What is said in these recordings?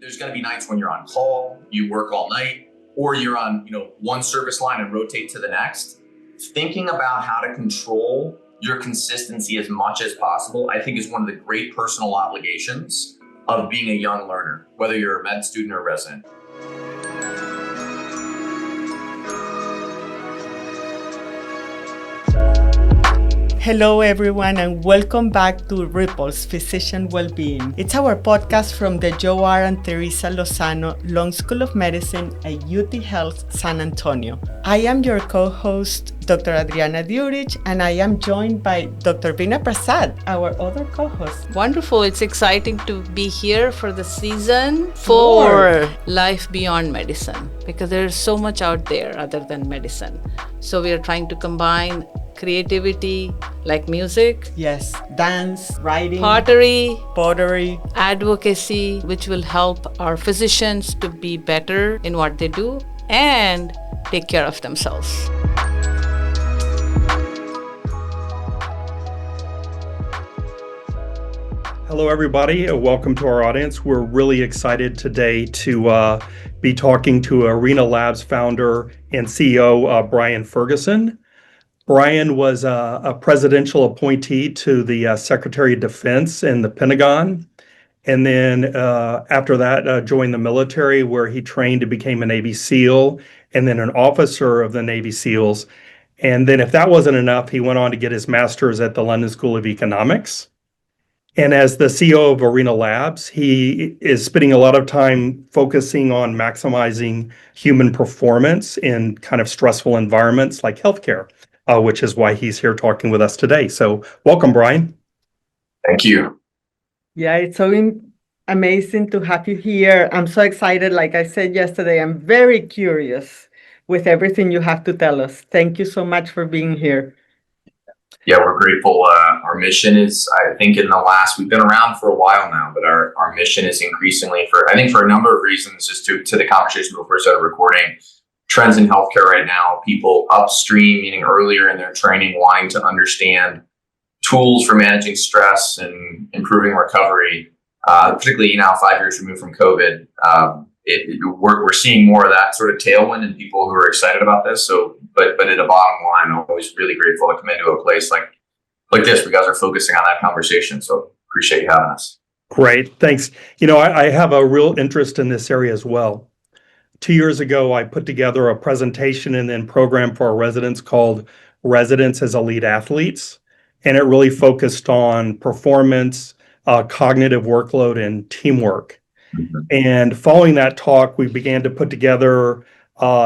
there's going to be nights when you're on call, you work all night, or you're on, one service line and rotate to the next. Thinking about how to control your consistency as much as possible, I think, is one of the great personal obligations of being a young learner, whether you're a med student or resident. Hello everyone and welcome back to Ripples Physician Wellbeing. It's our podcast from the Joe R. and Teresa Lozano Long School of Medicine at UT Health San Antonio. I am your co-host, Dr. Adriana Diurich, and I am joined by Dr. Veena Prasad, our other co-host. Wonderful. It's exciting to be here for the season 4 Life Beyond Medicine, because there's so much out there other than medicine. So we are trying to combine creativity like music, yes, dance, writing, pottery, advocacy, which will help our physicians to be better in what they do and take care of themselves. Hello, everybody. Welcome to our audience. We're really excited today to be talking to Arena Labs founder and CEO, Brian Ferguson. Brian was a presidential appointee to the Secretary of Defense in the Pentagon. And then after that, joined the military, where he trained and became a Navy SEAL and then an officer of the Navy SEALs. And then if that wasn't enough, he went on to get his master's at the London School of Economics. And as the CEO of Arena Labs, he is spending a lot of time focusing on maximizing human performance in kind of stressful environments like healthcare, which is why he's here talking with us today. So welcome, Brian. Thank you. Yeah, it's so amazing to have you here. I'm so excited. Like I said yesterday, I'm very curious with everything you have to tell us. Thank you so much for being here. Yeah, we're grateful. Our mission is, I think we've been around for a while now, but our mission is increasingly for a number of reasons, just to the conversation before we started recording, trends in healthcare right now, people upstream, meaning earlier in their training, wanting to understand tools for managing stress and improving recovery, particularly now 5 years removed from COVID. We're seeing more of that sort of tailwind in people who are excited about this. So, but at a bottom line, I'm always really grateful to come into a place like this. You guys are focusing on that conversation. So appreciate you having us. Great. Thanks. I have a real interest in this area as well. 2 years ago, I put together a presentation and then program for our residents called Residents as Elite Athletes. And it really focused on performance, cognitive workload, and teamwork. Mm-hmm. And following that talk, we began to put together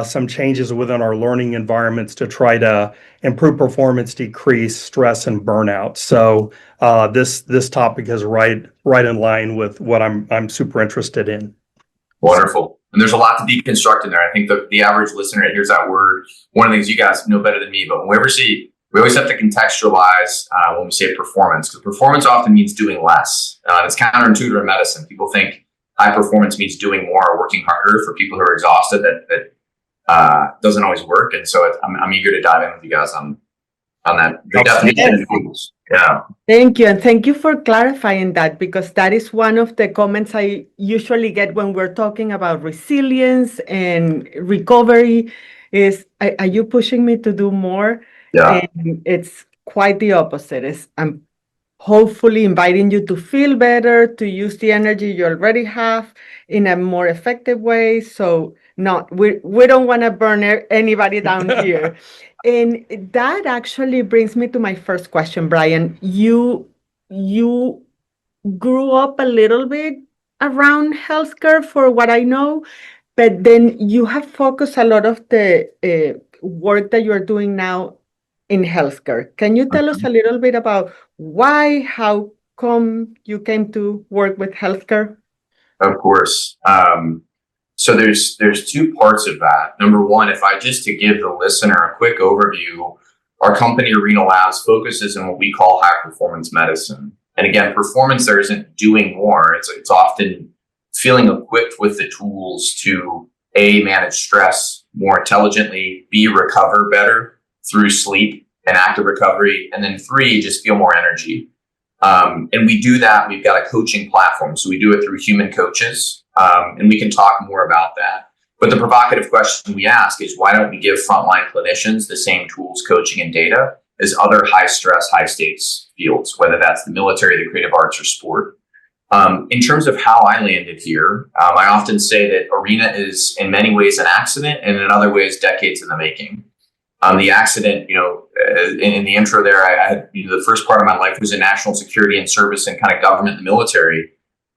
some changes within our learning environments to try to improve performance, decrease stress, and burnout. So this topic is right in line with what I'm super interested in. Wonderful. And there's a lot to deconstruct in there. I think the average listener hears that word. One of the things you guys know better than me, but we always have to contextualize when we say performance, because performance often means doing less. It's counterintuitive in medicine. People think high performance means doing more or working harder. For people who are exhausted, that doesn't always work. And so I'm eager to dive in with you guys on that. The definition of tools. Yeah. Thank you. And thank you for clarifying that, because that is one of the comments I usually get when we're talking about resilience and recovery is, are you pushing me to do more? Yeah. And it's quite the opposite. I'm hopefully inviting you to feel better, to use the energy you already have in a more effective way. So we don't want to burn anybody down here. And that actually brings me to my first question, Brian. You grew up a little bit around healthcare, for what I know, but then you have focused a lot of the work that you're doing now in healthcare. Can you tell us a little bit about how come you came to work with healthcare? Of course. So there's two parts of that. Number one, if I just to give the listener a quick overview, our company Arena Labs focuses on what we call high performance medicine. And again, performance there isn't doing more. It's often feeling equipped with the tools to A, manage stress more intelligently, B, recover better through sleep and active recovery, and then 3, just feel more energy. And we do that. We've got a coaching platform. So we do it through human coaches. And we can talk more about that. But the provocative question we ask is, why don't we give frontline clinicians the same tools, coaching, and data as other high stress, high stakes fields, whether that's the military, the creative arts, or sport? In terms of how I landed here, I often say that Arena is in many ways an accident and in other ways decades in the making. The accident, in the intro there, I had the first part of my life was in national security and service and kind of government and military.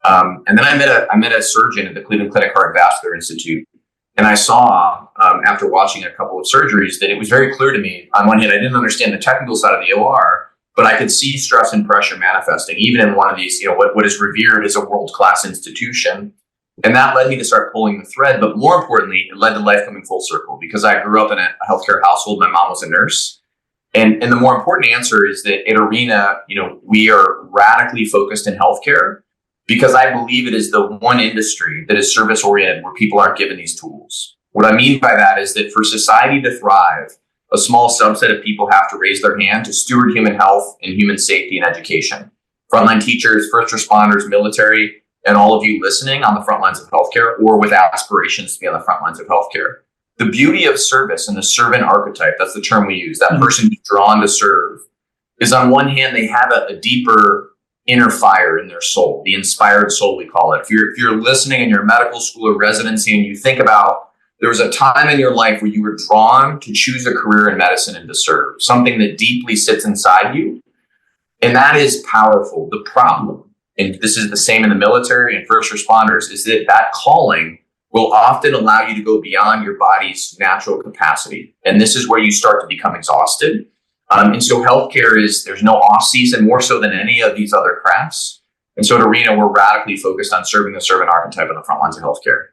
And then I met a surgeon at the Cleveland Clinic Heart and Vascular Institute. And I saw, after watching a couple of surgeries, that it was very clear to me, on one hand, I didn't understand the technical side of the OR, but I could see stress and pressure manifesting, even in one of these, what is revered as a world-class institution. And that led me to start pulling the thread. But more importantly, it led to life coming full circle, because I grew up in a healthcare household. My mom was a nurse. And the more important answer is that at Arena, we are radically focused in healthcare, because I believe it is the one industry that is service oriented where people aren't given these tools. What I mean by that is that for society to thrive, a small subset of people have to raise their hand to steward human health and human safety and education. Frontline teachers, first responders, military, and all of you listening on the front lines of healthcare or with aspirations to be on the front lines of healthcare. The beauty of service and the servant archetype, that's the term we use, that person who's drawn to serve, is on one hand, they have a deeper inner fire in their soul, the inspired soul, we call it. If you're listening in your medical school or residency and you think about, there was a time in your life where you were drawn to choose a career in medicine and to serve, something that deeply sits inside you. And that is powerful. The problem, and this is the same in the military and first responders, is that calling will often allow you to go beyond your body's natural capacity. And this is where you start to become exhausted. And so healthcare there's no off season, more so than any of these other crafts. And so at Arena, we're radically focused on serving the servant archetype on the front lines of healthcare.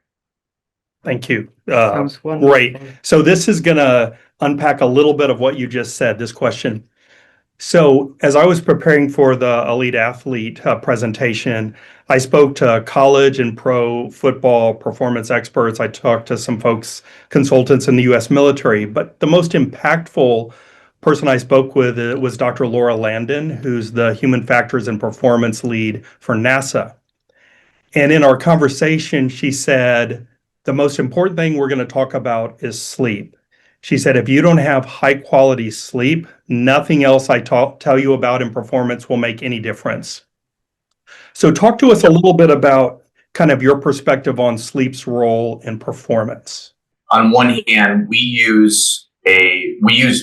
Thank you. Sounds wonderful. Great. So this is going to unpack a little bit of what you just said, this question. So as I was preparing for the Elite Athlete presentation, I spoke to college and pro football performance experts. I talked to some folks, consultants in the U.S. military, but the most impactful person I spoke with was Dr. Laura Landon, who's the Human Factors and Performance Lead for NASA. And in our conversation, she said, the most important thing we're going to talk about is sleep. She said, if you don't have high quality sleep, nothing else I tell you about in performance will make any difference. So talk to us a little bit about kind of your perspective on sleep's role in performance. On one hand, we use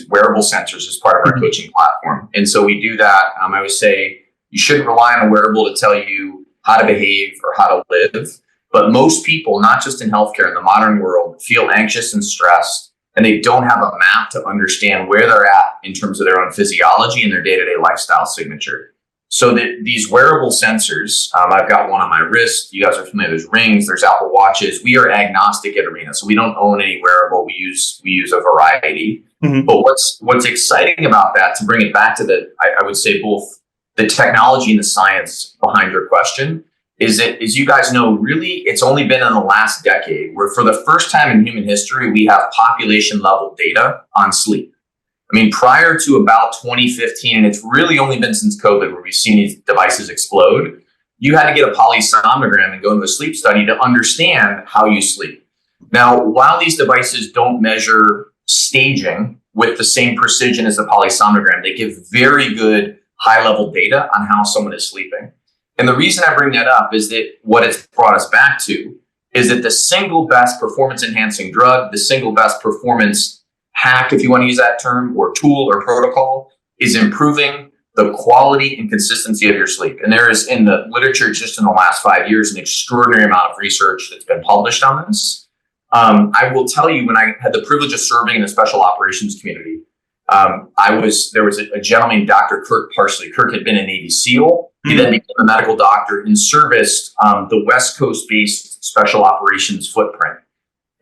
wearable sensors as part of our coaching platform. And so we do that. I would say you shouldn't rely on a wearable to tell you how to behave or how to live. But most people, not just in healthcare, in the modern world, feel anxious and stressed, and they don't have a map to understand where they're at in terms of their own physiology and their day-to-day lifestyle signature. So these wearable sensors, I've got one on my wrist. You guys are familiar. There's rings, there's Apple Watches. We are agnostic at Arena, so we don't own any wearable. We use a variety. Mm-hmm. But what's exciting about that, to bring it back to I would say both the technology and the science behind your question, is that, as you guys know, really, it's only been in the last decade where, for the first time in human history, we have population level data on sleep. I mean, prior to about 2015, and it's really only been since COVID where we've seen these devices explode, you had to get a polysomnogram and go into a sleep study to understand how you sleep. Now, while these devices don't measure staging with the same precision as the polysomnogram, they give very good high-level data on how someone is sleeping. And the reason I bring that up is that what it's brought us back to is that the single best performance-enhancing drug, the single best performance hack, if you want to use that term, or tool or protocol, is improving the quality and consistency of your sleep. And there is, in the literature just in the last 5 years, an extraordinary amount of research that's been published on this. I will tell you, when I had the privilege of serving in the special operations community, there was a gentleman named Dr. Kirk Parsley. Kirk had been a Navy SEAL. He then became a medical doctor and serviced the West Coast-based special operations footprint.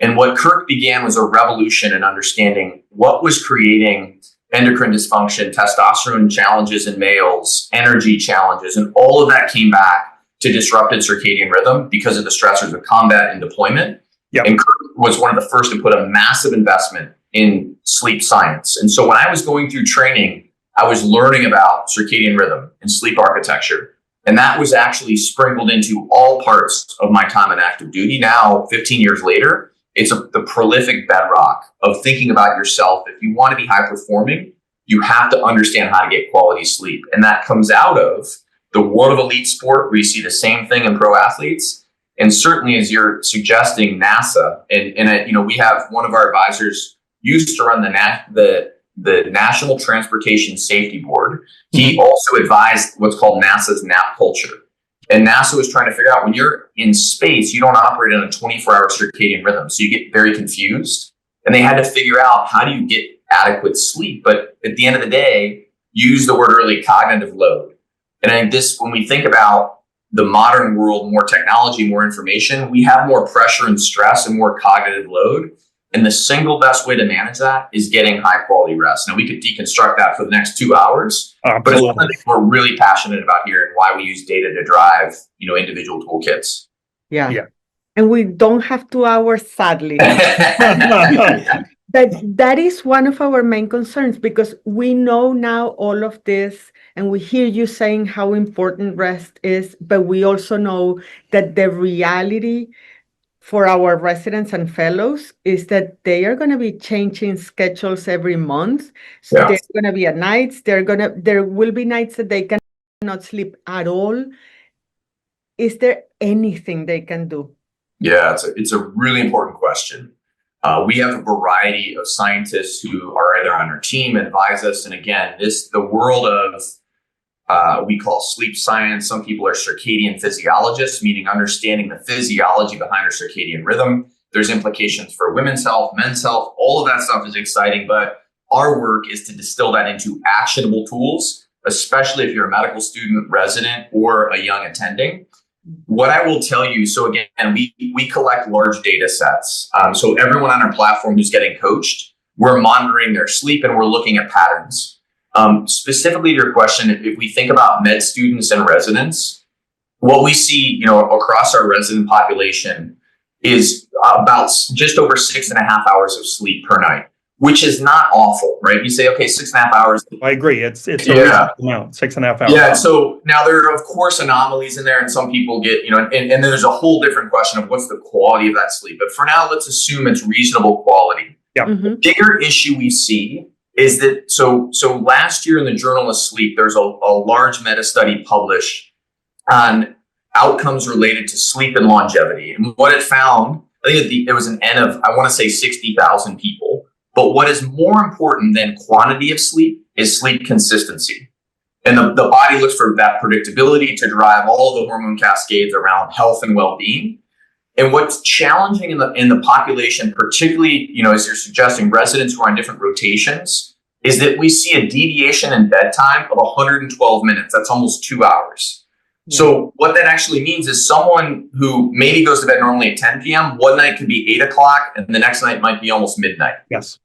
And what Kirk began was a revolution in understanding what was creating endocrine dysfunction, testosterone challenges in males, energy challenges, and all of that came back to disrupted circadian rhythm because of the stressors of combat and deployment. Yep. And Kirk was one of the first to put a massive investment in sleep science. And so when I was going through training, I was learning about circadian rhythm and sleep architecture. And that was actually sprinkled into all parts of my time in active duty. Now, 15 years later, it's the prolific bedrock of thinking about yourself. If you want to be high performing, you have to understand how to get quality sleep. And that comes out of the world of elite sport, where you see the same thing in pro athletes. And certainly, as you're suggesting, NASA, and we have one of our advisors used to run the National Transportation Safety Board. He also advised what's called NASA's nap culture. And NASA was trying to figure out, when you're in space, you don't operate on a 24-hour circadian rhythm. So you get very confused. And they had to figure out, how do you get adequate sleep? But at the end of the day, use the word early, cognitive load. And I think when we think about the modern world, more technology, more information, we have more pressure and stress and more cognitive load. And the single best way to manage that is getting high quality rest. Now, we could deconstruct that for the next 2 hours, but it's something we're really passionate about here, and why we use data to drive, individual toolkits. Yeah. And we don't have 2 hours, sadly. That is one of our main concerns, because we know now all of this, and we hear you saying how important rest is, but we also know that the reality for our residents and fellows is that they are going to be changing schedules every month. So there's going to be nights, there will be nights that they cannot sleep at all. Is there anything they can do? Yeah, it's a really important question. We have a variety of scientists who are either on our team, advise us. And again, the world of we call sleep science. Some people are circadian physiologists, meaning understanding the physiology behind our circadian rhythm. There's implications for women's health, men's health. All of that stuff is exciting, but our work is to distill that into actionable tools, especially if you're a medical student, resident, or a young attending. What I will tell you, so again, we collect large data sets. So everyone on our platform who's getting coached, we're monitoring their sleep and we're looking at patterns. Specifically to your question, if we think about med students and residents, what we see, across our resident population is about just over 6.5 hours of sleep per night, which is not awful, right? You say, okay, 6.5 hours. I agree. It's a reasonable amount, 6.5 hours. Yeah. So now there are, of course, anomalies in there, and some people get, and then there's a whole different question of what's the quality of that sleep. But for now, let's assume it's reasonable quality. Yeah. The bigger issue we see is that, so last year in the Journal of Sleep, there's a large meta study published on outcomes related to sleep and longevity. And what it found, I think it was an N of, I want to say 60,000 people. But what is more important than quantity of sleep is sleep consistency. And the body looks for that predictability to drive all the hormone cascades around health and well-being. And what's challenging in the population, particularly, as you're suggesting, residents who are on different rotations, is that we see a deviation in bedtime of 112 minutes. That's almost 2 hours. Yeah. So what that actually means is someone who maybe goes to bed normally at 10 p.m., one night could be 8 o'clock, and the next night might be almost midnight. Yes.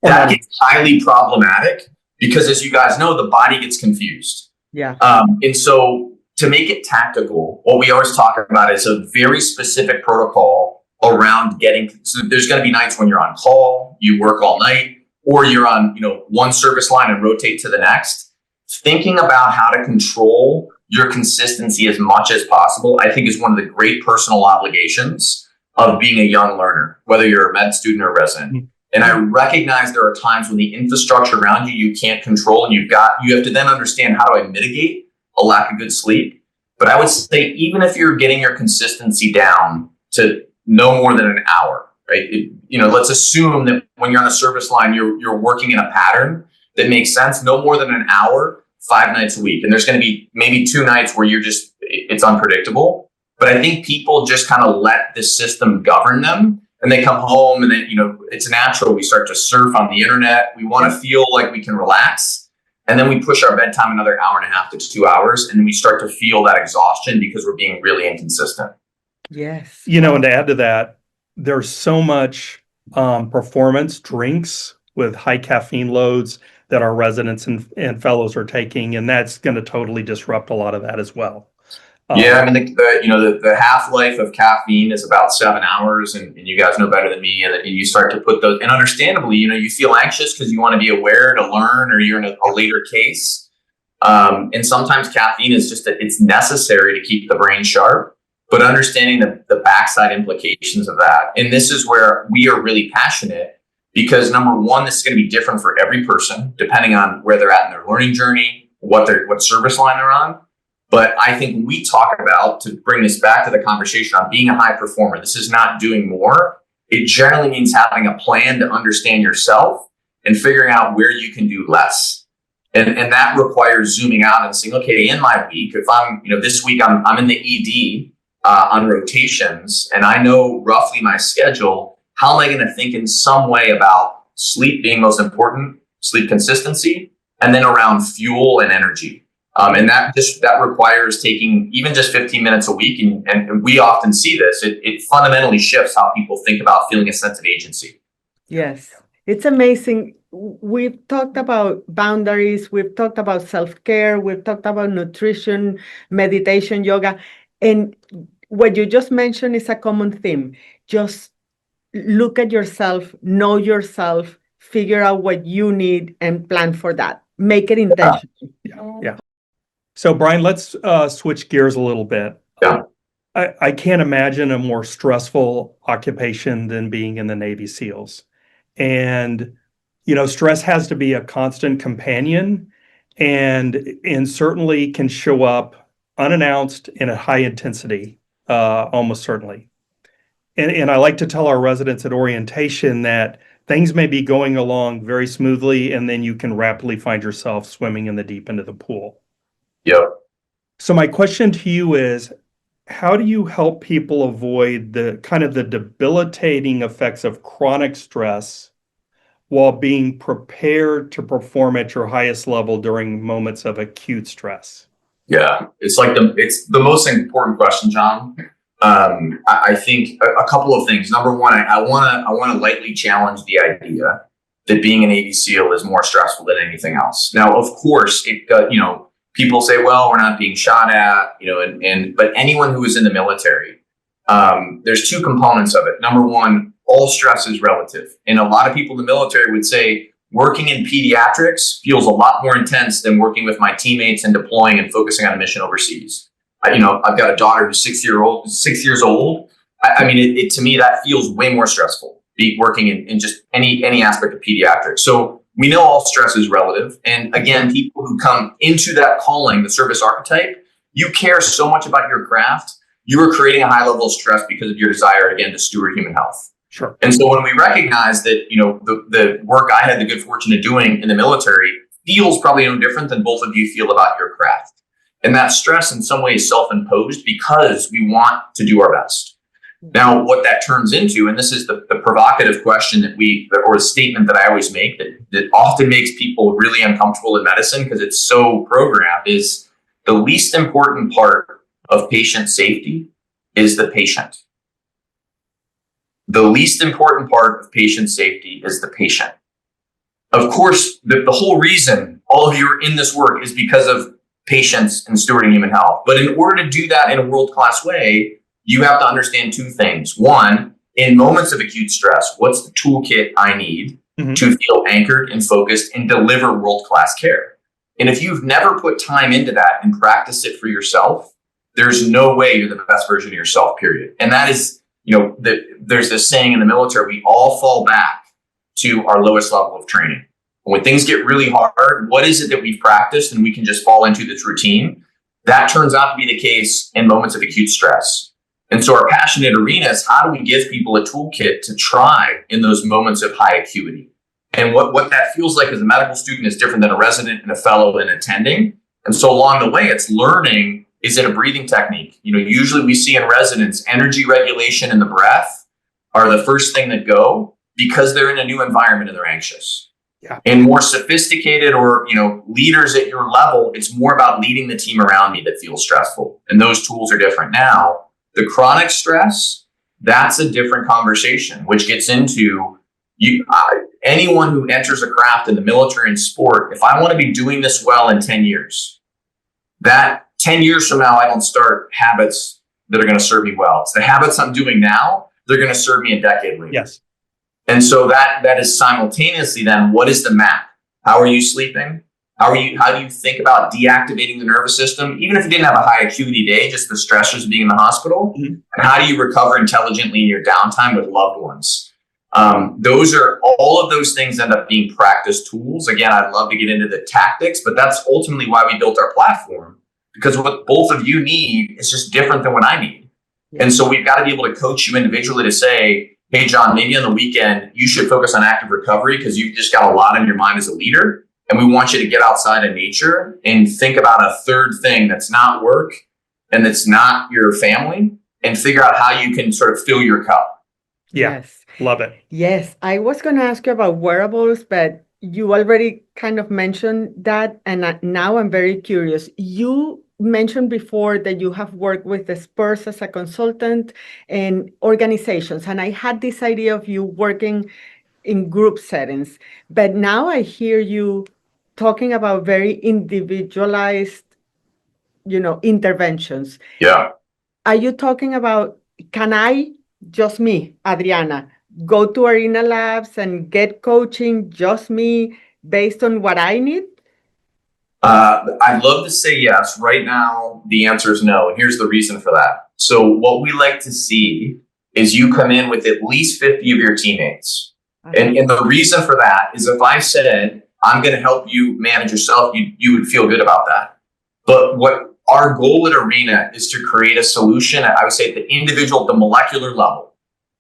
That gets highly problematic because, as you guys know, the body gets confused. Yeah. And so to make it tactical, what we always talk about is a very specific protocol around so there's going to be nights when you're on call, you work all night, or you're on, one service line and rotate to the next. Thinking about how to control your consistency as much as possible, I think, is one of the great personal obligations of being a young learner, whether you're a med student or resident. Mm-hmm. And I recognize there are times when the infrastructure around you can't control, and you have to then understand, how do I mitigate a lack of good sleep? But I would say, even if you're getting your consistency down to no more than an hour, right? Let's assume that when you're on a service line, you're working in a pattern that makes sense, no more than an hour, 5 nights a week. And there's going to be maybe 2 nights where it's unpredictable. But I think people just kind of let the system govern them. And they come home and then, it's natural. We start to surf on the internet. We want to feel like we can relax. And then we push our bedtime another 1.5 to 2 hours. And then we start to feel that exhaustion because we're being really inconsistent. Yes. And to add to that, there's so much performance drinks with high caffeine loads that our residents and fellows are taking. And that's going to totally disrupt a lot of that as well. Yeah, I mean, the half-life of caffeine is about 7 hours, and you guys know better than me. And you start to put those, and understandably, you feel anxious because you want to be aware to learn, or you're in a later case. And sometimes caffeine is just it's necessary to keep the brain sharp, but understanding the backside implications of that. And this is where we are really passionate, because number one, this is going to be different for every person, depending on where they're at in their learning journey, what service line they're on. But I think when we talk about, to bring this back to the conversation on being a high performer, this is not doing more. It generally means having a plan to understand yourself and figuring out where you can do less. And that requires zooming out and saying, okay, in my week, if I'm, this week I'm in the ED on rotations, and I know roughly my schedule, how am I going to think in some way about sleep being most important, sleep consistency, and then around fuel and energy. And that requires taking even just 15 minutes a week. And we often see this. It fundamentally shifts how people think about feeling a sense of agency. Yes, it's amazing. We've talked about boundaries. We've talked about self-care. We've talked about nutrition, meditation, yoga. And what you just mentioned is a common theme. Just look at yourself, know yourself, figure out what you need, and plan for that. Make it intentional. Yeah. So, Brian, let's switch gears a little bit. Yeah. I can't imagine a more stressful occupation than being in the Navy SEALs. And, stress has to be a constant companion and certainly can show up unannounced and at high intensity, almost certainly. And I like to tell our residents at orientation that things may be going along very smoothly, and then you can rapidly find yourself swimming in the deep end of the pool. Yep. So my question to you is, how do you help people avoid the kind of the debilitating effects of chronic stress while being prepared to perform at your highest level during moments of acute stress? Yeah, it's the most important question, John. I think a couple of things. Number one, I want to lightly challenge the idea that being a Navy SEAL is more stressful than anything else. Now, of course, people say, well, we're not being shot at, but anyone who is in the military, there's two components of it. Number one, all stress is relative. And a lot of people in the military would say working in pediatrics feels a lot more intense than working with my teammates and deploying and focusing on a mission overseas. I've got a daughter who's 6 years old. To me, that feels way more stressful, working in just any aspect of pediatrics. So we know all stress is relative. And again, people who come into that calling, the service archetype, you care so much about your craft, you are creating a high level of stress because of your desire, again, to steward human health. Sure. And so when we recognize that, the work I had the good fortune of doing in the military feels probably no different than both of you feel about your craft. And that stress in some way is self-imposed because we want to do our best. Now, what that turns into, and this is the provocative question or a statement that I always make that often makes people really uncomfortable in medicine because it's so programmed, is the least important part of patient safety is the patient. The least important part of patient safety is the patient. Of course, the whole reason all of you are in this work is because of patients and stewarding human health. But in order to do that in a world-class way, you have to understand two things. One, in moments of acute stress, what's the toolkit I need to feel anchored and focused and deliver world-class care? And if you've never put time into that and practiced it for yourself, there's no way you're the best version of yourself, period. And that is, there's this saying in the military, we all fall back to our lowest level of training. When things get really hard, what is it that we've practiced and we can just fall into this routine? That turns out to be the case in moments of acute stress. And so our passionate arena is, how do we give people a toolkit to try in those moments of high acuity? And what that feels like as a medical student is different than a resident and a fellow and attending. And so along the way, it's learning, is it a breathing technique? Usually we see in residents, energy regulation and the breath are the first thing that go because they're in a new environment and they're anxious. Yeah. And more sophisticated or, leaders at your level, it's more about leading the team around me that feels stressful. And those tools are different. Now, the chronic stress, that's a different conversation, which gets into anyone who enters a craft in the military and sport. If I want to be doing this well in 10 years, that 10 years from now, I don't start habits that are going to serve me well. It's the habits I'm doing now, they're going to serve me a decade later. Yes. And so that is simultaneously then, what is the map? How are you sleeping? How do you think about deactivating the nervous system? Even if you didn't have a high acuity day, just the stressors of being in the hospital. Mhm. And how do you recover intelligently in your downtime with loved ones? Those are all of those things end up being practice tools. Again, I'd love to get into the tactics, but that's ultimately why we built our platform, because what both of you need is just different than what I need. And so we've got to be able to coach you individually to say, hey, John, maybe on the weekend, you should focus on active recovery because you've just got a lot on your mind as a leader. And we want you to get outside of nature and think about a third thing that's not work and that's not your family, and figure out how you can sort of fill your cup. Yeah. Yes. Love it. Yes, I was going to ask you about wearables, but you already kind of mentioned that. And now I'm very curious. You mentioned before that you have worked with the Spurs as a consultant and organizations. And I had this idea of you working in group settings. But now I hear you talking about very individualized, interventions. Yeah. Are you talking about, can I, just me, Adriana, go to Arena Labs and get coaching, just me, based on what I need? I'd love to say yes. Right now, the answer is no. And here's the reason for that. So what we like to see is you come in with at least 50 of your teammates. And the reason for that is if I said, I'm going to help you manage yourself, you would feel good about that. But what our goal at Arena is to create a solution, I would say at the individual, the molecular level.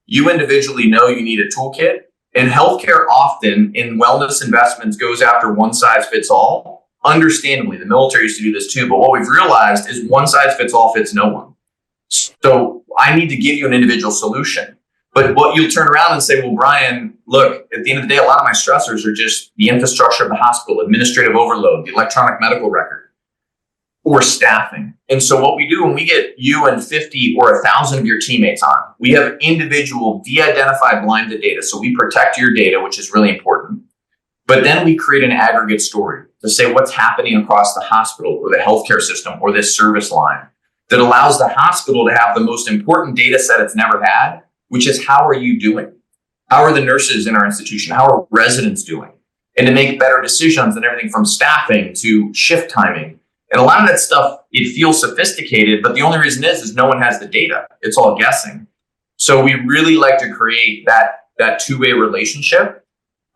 You individually know you need a toolkit. And healthcare often in wellness investments goes after one size fits all. Understandably, the military used to do this too. But what we've realized is one size fits all fits no one. So I need to give you an individual solution. But what you'll turn around and say, well, Brian, look, at the end of the day, a lot of my stressors are just the infrastructure of the hospital, administrative overload, the electronic medical record, or staffing. And so what we do when we get you and 50 or 1,000 of your teammates on, we have individual de-identified blinded data. So we protect your data, which is really important. But then we create an aggregate story to say what's happening across the hospital or the healthcare system or this service line that allows the hospital to have the most important data set it's never had, which is how are you doing? How are the nurses in our institution? How are residents doing? And to make better decisions and everything from staffing to shift timing. And a lot of that stuff, it feels sophisticated, but the only reason is no one has the data. It's all guessing. So we really like to create that two-way relationship.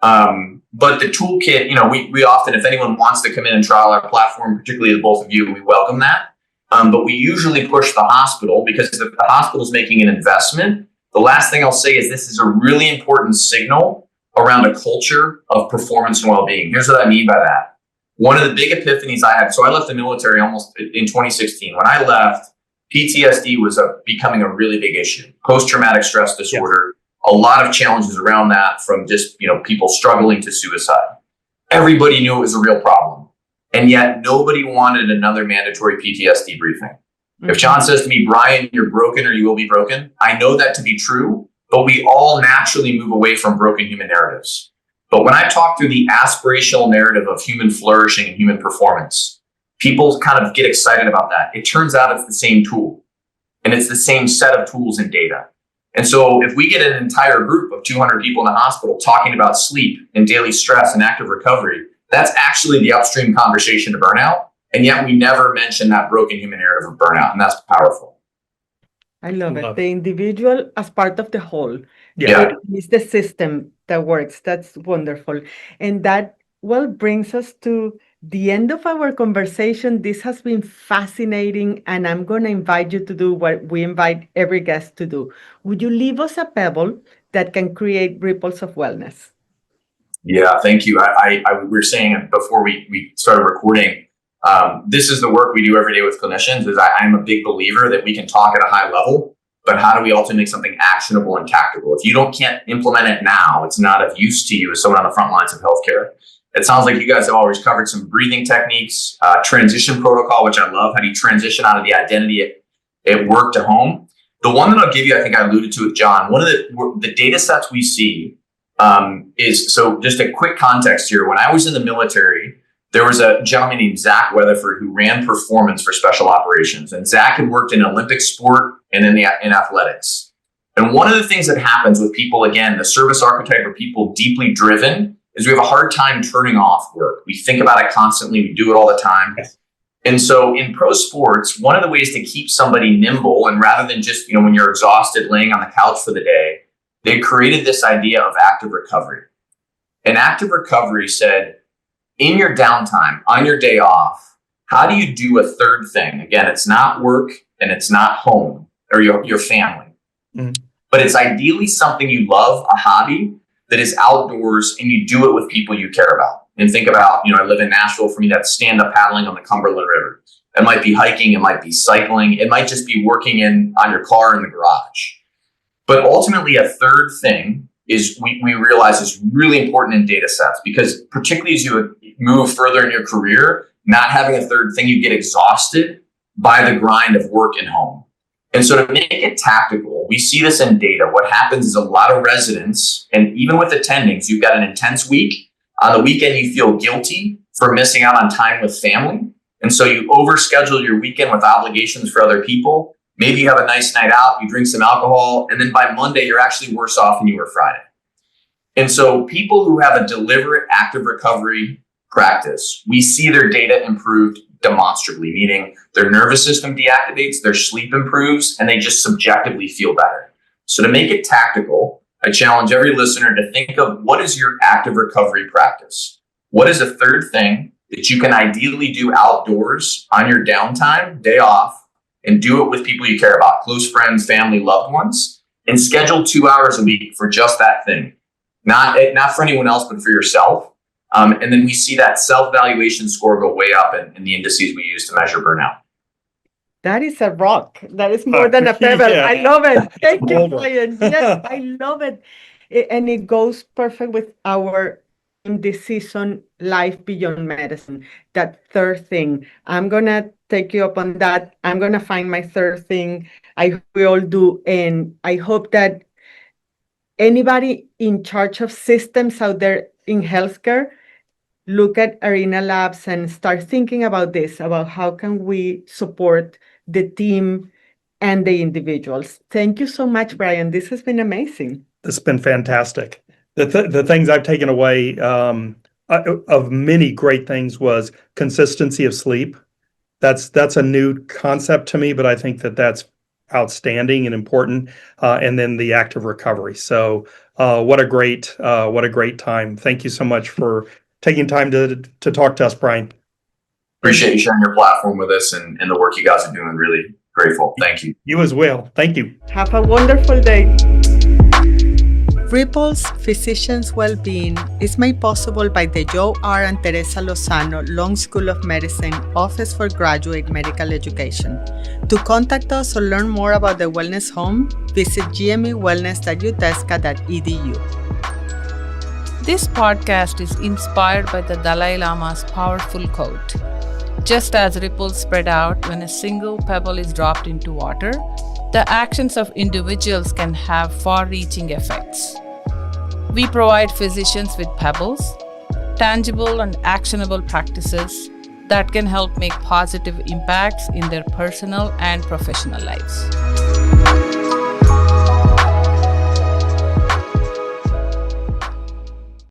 But the toolkit, we often, if anyone wants to come in and trial our platform, particularly the both of you, we welcome that. But we usually push the hospital because if the hospital is making an investment, the last thing I'll say is this is a really important signal around a culture of performance and well-being. Here's what I mean by that. One of the big epiphanies I had, so I left the military almost in 2016. When I left, PTSD was becoming a really big issue. Post-traumatic stress disorder, a lot of challenges around that, from just people struggling to suicide. Everybody knew it was a real problem. And yet nobody wanted another mandatory PTSD briefing. Mm-hmm. If John says to me, Brian, you're broken or you will be broken, I know that to be true, but we all naturally move away from broken human narratives. But when I talk through the aspirational narrative of human flourishing and human performance, people kind of get excited about that. It turns out it's the same tool, and it's the same set of tools and data. And so if we get an entire group of 200 people in the hospital talking about sleep and daily stress and active recovery, that's actually the upstream conversation to burnout. And yet we never mention that broken human narrative of burnout. And that's powerful. I love it. The individual as part of the whole. Yeah. It's the system that works. That's wonderful. And that brings us to the end of our conversation. This has been fascinating. And I'm going to invite you to do what we invite every guest to do. Would you leave us a pebble that can create ripples of wellness? Yeah, thank you. We were saying before we started recording, this is the work we do every day with clinicians. I'm a big believer that we can talk at a high level, but how do we ultimately make something actionable and tactical? If you can't implement it now, it's not of use to you as someone on the front lines of healthcare. It sounds like you guys have always covered some breathing techniques, transition protocol, which I love. How do you transition out of the identity at work to home? The one that I'll give you, I think I alluded to with John, one of the data sets we see is, so just a quick context here. When I was in the military, there was a gentleman named Zach Weatherford who ran performance for special operations. And Zach had worked in Olympic sport and in athletics. And one of the things that happens with people, again, the service archetype are people deeply driven, is we have a hard time turning off work. We think about it constantly. We do it all the time. Yes. And so in pro sports, one of the ways to keep somebody nimble, and rather than just, when you're exhausted laying on the couch for the day, they created this idea of active recovery. And active recovery said, in your downtime, on your day off, how do you do a third thing? Again, it's not work and it's not home or your family, but it's ideally something you love, a hobby that is outdoors, and you do it with people you care about. And think about, I live in Nashville. For me, that's stand-up paddling on the Cumberland River. It might be hiking. It might be cycling. It might just be working on your car in the garage. But ultimately, a third thing is we realize is really important in data sets, because particularly as you move further in your career, not having a third thing, you get exhausted by the grind of work and home. And so to make it tactical, we see this in data. What happens is a lot of residents, and even with attendings, you've got an intense week. On the weekend, you feel guilty for missing out on time with family. And so you overschedule your weekend with obligations for other people. Maybe you have a nice night out, you drink some alcohol, and then by Monday, you're actually worse off than you were Friday. And so people who have a deliberate active recovery practice, we see their data improved demonstrably, meaning their nervous system deactivates, their sleep improves, and they just subjectively feel better. So to make it tactical, I challenge every listener to think of, what is your active recovery practice? What is a third thing that you can ideally do outdoors on your downtime, day off, and do it with people you care about, close friends, family, loved ones, and schedule 2 hours a week for just that thing. Not for anyone else, but for yourself. And then we see that self-valuation score go way up in the indices we use to measure burnout. That is a rock. That is more than a pebble. Yeah. I love it. Thank you, Boulder. Brian. Yes, I love it. And it goes perfect with our in this season, life beyond medicine. That third thing. I'm going to take you up on that. I'm going to find my third thing. We all do. And I hope that anybody in charge of systems out there in healthcare look at Arena Labs and start thinking about this, about how can we support the team and the individuals. Thank you so much, Brian. This has been amazing. It's been fantastic. The things I've taken away of many great things was consistency of sleep. That's a new concept to me, but I think that's outstanding and important. And then the active recovery. So what a great time. Thank you so much for taking time to talk to us, Brian. Appreciate you sharing your platform with us and the work you guys are doing. Really grateful. Thank you. You as well. Thank you. Have a wonderful day. Ripple's Physicians Wellbeing is made possible by the Joe R. and Teresa Lozano Long School of Medicine Office for Graduate Medical Education. To contact us or learn more about the Wellness Home, visit gmewellness.utesca.edu. This podcast is inspired by the Dalai Lama's powerful quote. Just as ripples spread out when a single pebble is dropped into water, the actions of individuals can have far-reaching effects. We provide physicians with pebbles, tangible and actionable practices that can help make positive impacts in their personal and professional lives.